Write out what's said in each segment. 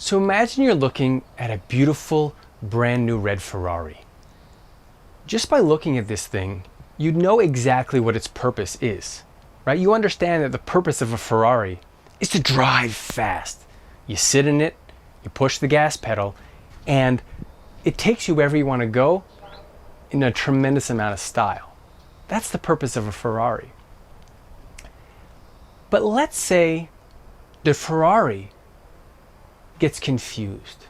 So imagine you're looking at a beautiful, brand new red Ferrari. Just by looking at this thing, you know exactly what its purpose is, right? You understand that the purpose of a Ferrari is to drive fast. You sit in it, you push the gas pedal, and it takes you wherever you want to go in a tremendous amount of style. That's the purpose of a Ferrari. But let's say the Ferrari gets confused.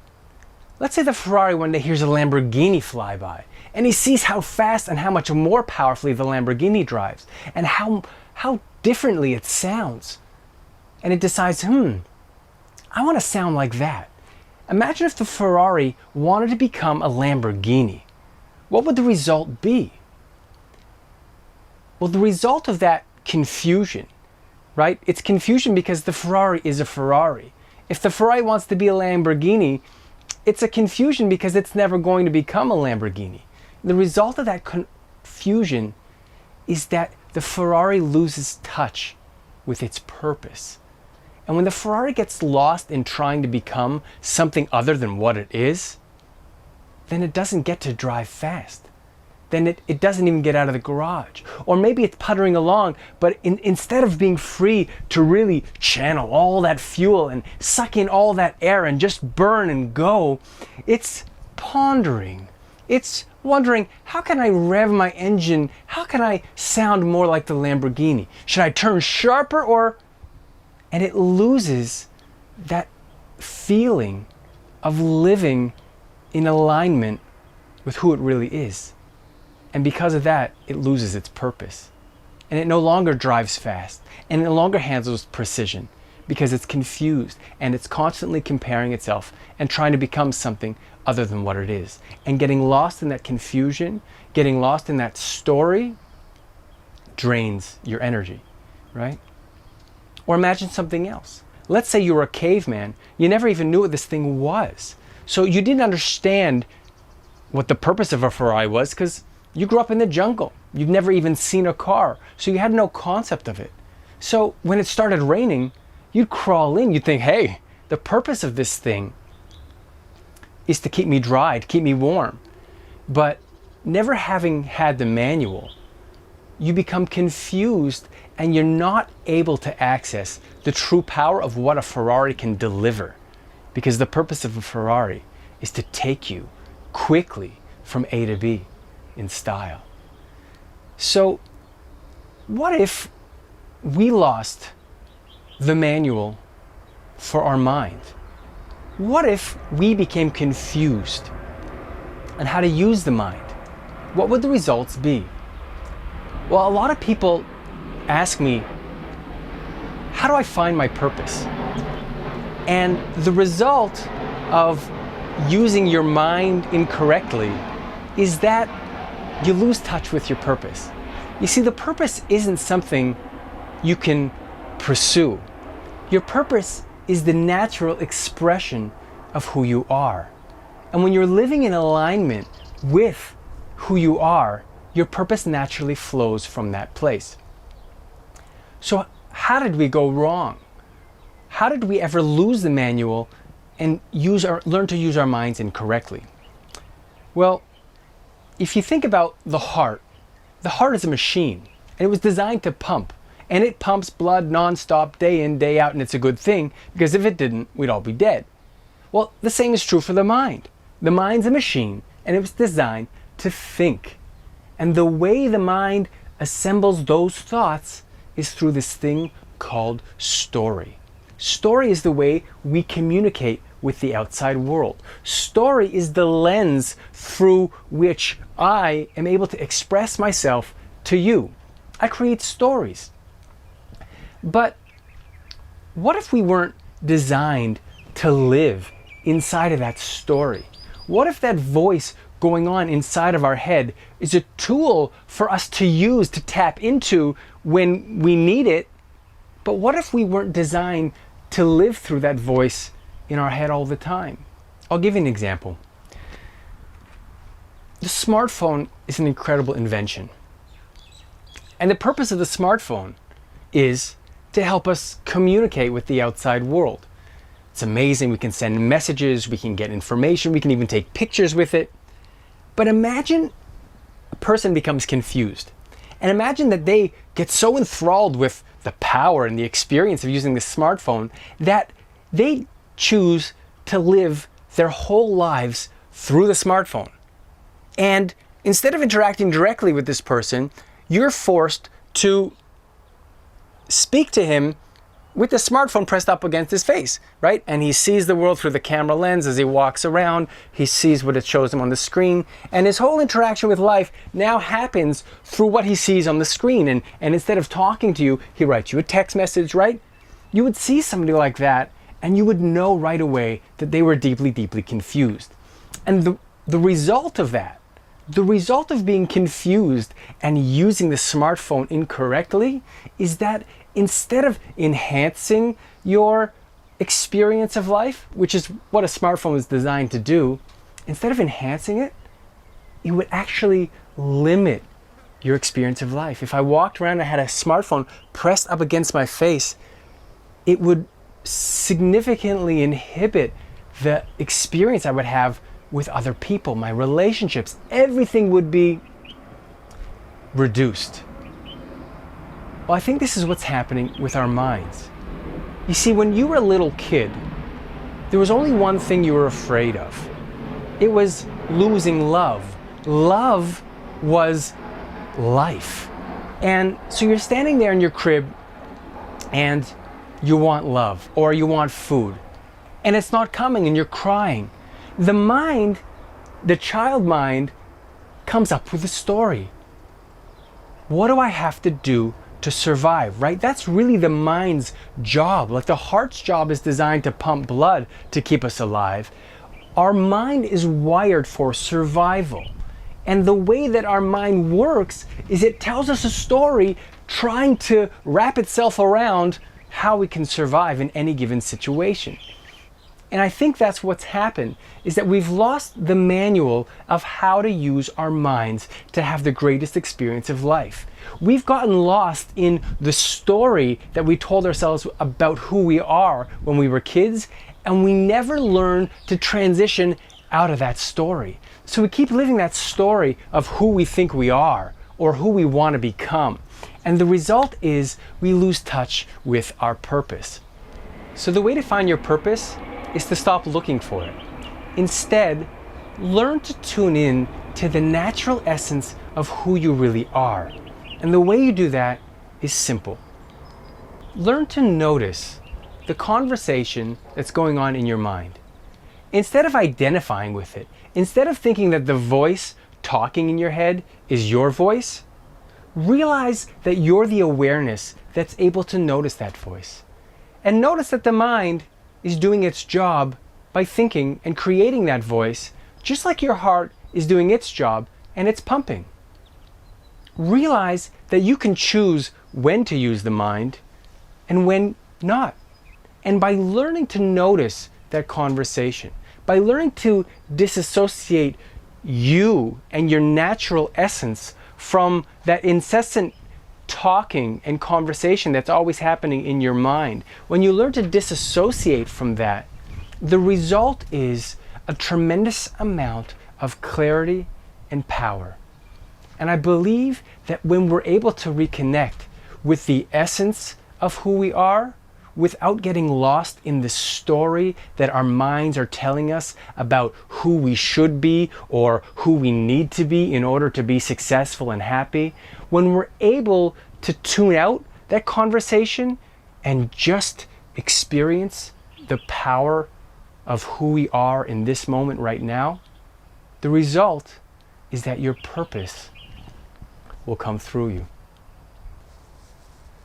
Let's say the Ferrari one day hears a Lamborghini fly by, and he sees how fast and how much more powerfully the Lamborghini drives, and how differently it sounds. And it decides, I want to sound like that. Imagine if the Ferrari wanted to become a Lamborghini. What would the result be? Well, the result of that confusion, right? It's confusion because the Ferrari is a Ferrari. If the Ferrari wants to be a Lamborghini, it's a confusion because it's never going to become a Lamborghini. The result of that confusion is that the Ferrari loses touch with its purpose. And when the Ferrari gets lost in trying to become something other than what it is, then it doesn't get to drive fast. Then it doesn't even get out of the garage. Or maybe it's puttering along, but instead of being free to really channel all that fuel and suck in all that air and just burn and go, it's pondering. It's wondering, how can I rev my engine? How can I sound more like the Lamborghini? Should I turn sharper or... And it loses that feeling of living in alignment with who it really is. And because of that, it loses its purpose. And it no longer drives fast. And it no longer handles precision because it's confused and it's constantly comparing itself and trying to become something other than what it is. And getting lost in that confusion, getting lost in that story, drains your energy, right? Or imagine something else. Let's say you were a caveman. You never even knew what this thing was. So you didn't understand what the purpose of a Ferrari was because you grew up in the jungle. You've never even seen a car. So you had no concept of it. So when it started raining, you'd crawl in. You'd think, hey, the purpose of this thing is to keep me dry, to keep me warm. But never having had the manual, you become confused and you're not able to access the true power of what a Ferrari can deliver. Because the purpose of a Ferrari is to take you quickly from A to B in style. So what if we lost the manual for our mind? What if we became confused on how to use the mind? What would the results be? Well, a lot of people ask me, how do I find my purpose? And the result of using your mind incorrectly is that you lose touch with your purpose. You see, the purpose isn't something you can pursue. Your purpose is the natural expression of who you are. And when you're living in alignment with who you are, your purpose naturally flows from that place. So how did we go wrong? How did we ever lose the manual and learn to use our minds incorrectly? Well, if you think about the heart is a machine, and it was designed to pump, and it pumps blood nonstop, day in, day out, and it's a good thing, because if it didn't, we'd all be dead. Well, the same is true for the mind. The mind's a machine, and it was designed to think. And the way the mind assembles those thoughts is through this thing called story. Story is the way we communicate with the outside world. Story is the lens through which I am able to express myself to you. I create stories. But what if we weren't designed to live inside of that story? What if that voice going on inside of our head is a tool for us to use, to tap into when we need it? But what if we weren't designed to live through that voice in our head all the time? I'll give you an example. The smartphone is an incredible invention. And the purpose of the smartphone is to help us communicate with the outside world. It's amazing. We can send messages, we can get information, we can even take pictures with it. But imagine a person becomes confused. And imagine that they get so enthralled with the power and the experience of using the smartphone that they choose to live their whole lives through the smartphone. And instead of interacting directly with this person, you're forced to speak to him with the smartphone pressed up against his face, right? And he sees the world through the camera lens as he walks around. He sees what it shows him on the screen. And his whole interaction with life now happens through what he sees on the screen. And instead of talking to you, he writes you a text message, right? You would see somebody like that and you would know right away that they were deeply, deeply confused. And the result of that, the result of being confused and using the smartphone incorrectly is that instead of enhancing your experience of life, which is what a smartphone is designed to do, instead of enhancing it, it would actually limit your experience of life. If I walked around and had a smartphone pressed up against my face, it would significantly inhibit the experience I would have with other people, my relationships. Everything would be reduced. Well, I think this is what's happening with our minds. You see, when you were a little kid, there was only one thing you were afraid of. It was losing love. Love was life. And so you're standing there in your crib and you want love or you want food. And it's not coming and you're crying. The mind, the child mind, comes up with a story. What do I have to do to survive, right? That's really the mind's job. Like the heart's job is designed to pump blood to keep us alive. Our mind is wired for survival. And the way that our mind works is it tells us a story trying to wrap itself around how we can survive in any given situation. And I think that's what's happened, is that we've lost the manual of how to use our minds to have the greatest experience of life. We've gotten lost in the story that we told ourselves about who we are when we were kids, and we never learned to transition out of that story. So we keep living that story of who we think we are or who we want to become. And the result is we lose touch with our purpose. So the way to find your purpose is to stop looking for it. Instead, learn to tune in to the natural essence of who you really are. And the way you do that is simple. Learn to notice the conversation that's going on in your mind. Instead of identifying with it, instead of thinking that the voice talking in your head is your voice, realize that you're the awareness that's able to notice that voice. And notice that the mind is doing its job by thinking and creating that voice, just like your heart is doing its job and it's pumping. Realize that you can choose when to use the mind and when not. And by learning to notice that conversation, by learning to disassociate you and your natural essence from that incessant talking and conversation that's always happening in your mind, when you learn to disassociate from that, the result is a tremendous amount of clarity and power. And I believe that when we're able to reconnect with the essence of who we are, without getting lost in the story that our minds are telling us about who we should be or who we need to be in order to be successful and happy, when we're able to tune out that conversation and just experience the power of who we are in this moment right now, the result is that your purpose will come through you.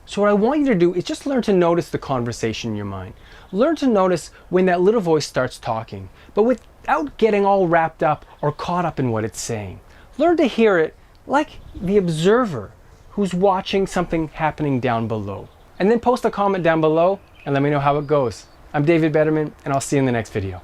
So what I want you to do is just learn to notice the conversation in your mind. Learn to notice when that little voice starts talking, but without getting all wrapped up or caught up in what it's saying. Learn to hear it like the observer who's watching something happening down below. And then post a comment down below and let me know how it goes. I'm David Bederman, and I'll see you in the next video.